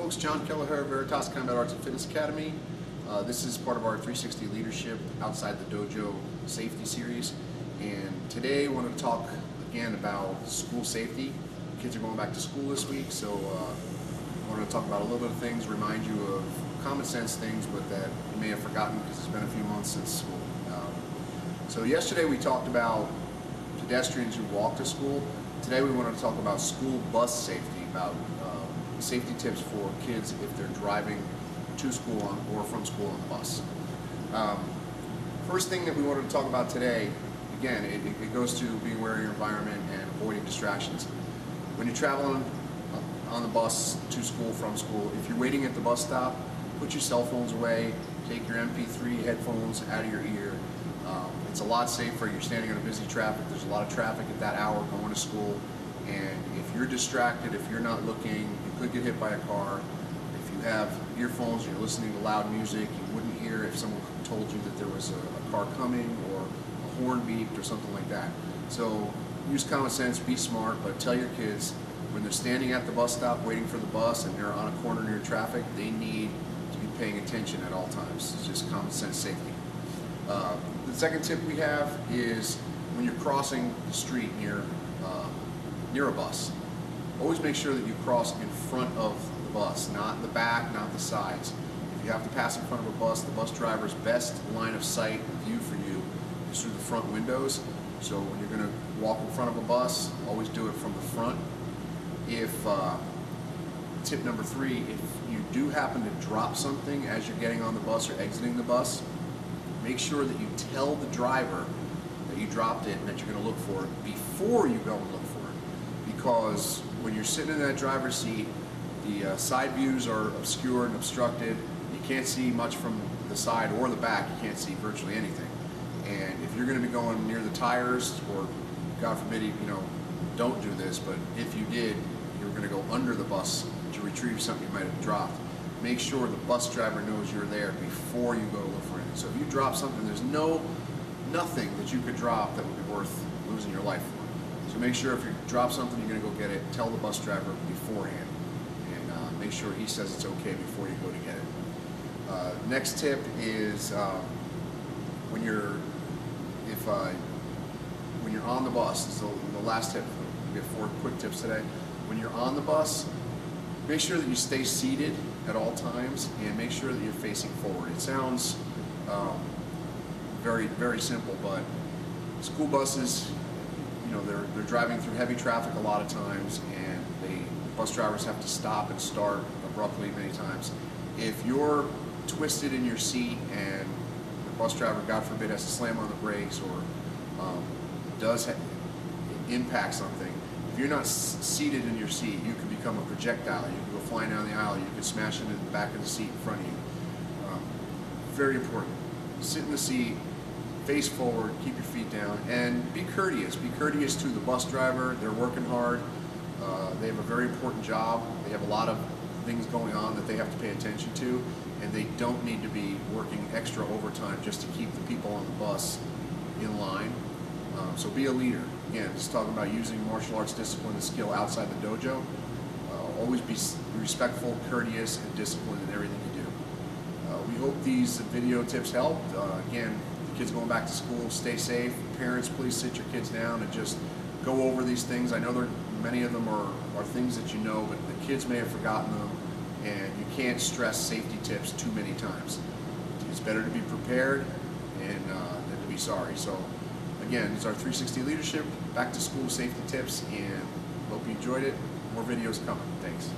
folks, John Kelleher, Veritas Combat Arts and Fitness Academy. This is part of our 360 Leadership Outside the Dojo Safety Series. And today I wanted to talk again about school safety. Kids are going back to school this week, so I wanted to talk about a little bit of things, remind you of common sense things but that you may have forgotten because it's been a few months since school. So yesterday we talked about pedestrians who walk to school. Today we wanted to talk about school bus safety, about safety tips for kids if they're driving to school or from school on the bus. First thing that we wanted to talk about today, again, it goes to being aware of your environment and avoiding distractions. When you're traveling on the bus to school, from school, if you're waiting at the bus stop, put your cell phones away, take your MP3 headphones out of your ear. It's a lot safer. You're standing on a busy traffic. There's a lot of traffic at that hour going to school, and if you're distracted, if you're not looking, you could get hit by a car. If you have earphones and you're listening to loud music, you wouldn't hear if someone told you that there was a car coming or a horn beeped or something like that. So use common sense, be smart, but tell your kids when they're standing at the bus stop waiting for the bus and they're on a corner near traffic, they need to be paying attention at all times. It's just common sense safety. The second tip we have is when you're crossing the street near a bus, always make sure that you cross in front of the bus, not the back, not the sides. If you have to pass in front of a bus, the bus driver's best line of sight view for you is through the front windows. So when you're going to walk in front of a bus, always do it from the front. Tip number 3, if you do happen to drop something as you're getting on the bus or exiting the bus, make sure that you tell the driver that you dropped it and that you're going to look for it before you go and look for it. Because when you're sitting in that driver's seat, the side views are obscured and obstructed. You can't see much from the side or the back. You can't see virtually anything. And if you're going to be going near the tires, or God forbid, don't do this, but if you did, you're going to go under the bus to retrieve something you might have dropped. Make sure the bus driver knows you're there before you go to look for it. So if you drop something, there's nothing that you could drop that would be worth losing your life for. So make sure if you drop something, you're going to go get it. Tell the bus driver beforehand, and make sure he says it's okay before you go to get it. Next tip is when you're on the bus. This is the last tip. We have 4 quick tips today. When you're on the bus, make sure that you stay seated at all times and make sure that you're facing forward. It sounds very, very simple, but school buses, they're driving through heavy traffic a lot of times, and bus drivers have to stop and start abruptly many times. If you're twisted in your seat and the bus driver, God forbid, has to slam on the brakes or does impact something, if you're not seated in your seat, you can become a projectile. You can go flying down the aisle. You can smash into the back of the seat in front of you. Very important. Sit in the seat, face forward, keep your feet down, and be courteous. Be courteous to the bus driver. They're working hard. They have a very important job. They have a lot of things going on that they have to pay attention to, and they don't need to be working extra overtime just to keep the people on the bus in line. So be a leader. Again, just talking about using martial arts discipline and skill outside the dojo. Always be respectful, courteous, and disciplined in everything you do. We hope these video tips helped. Again, the kids going back to school, stay safe. Parents, please sit your kids down and just go over these things. I know many of them are things that you know, but the kids may have forgotten them, and you can't stress safety tips too many times. It's better to be prepared and than to be sorry. So again, this is our 360 Leadership Back to School Safety Tips, and hope you enjoyed it. More videos coming. Thanks.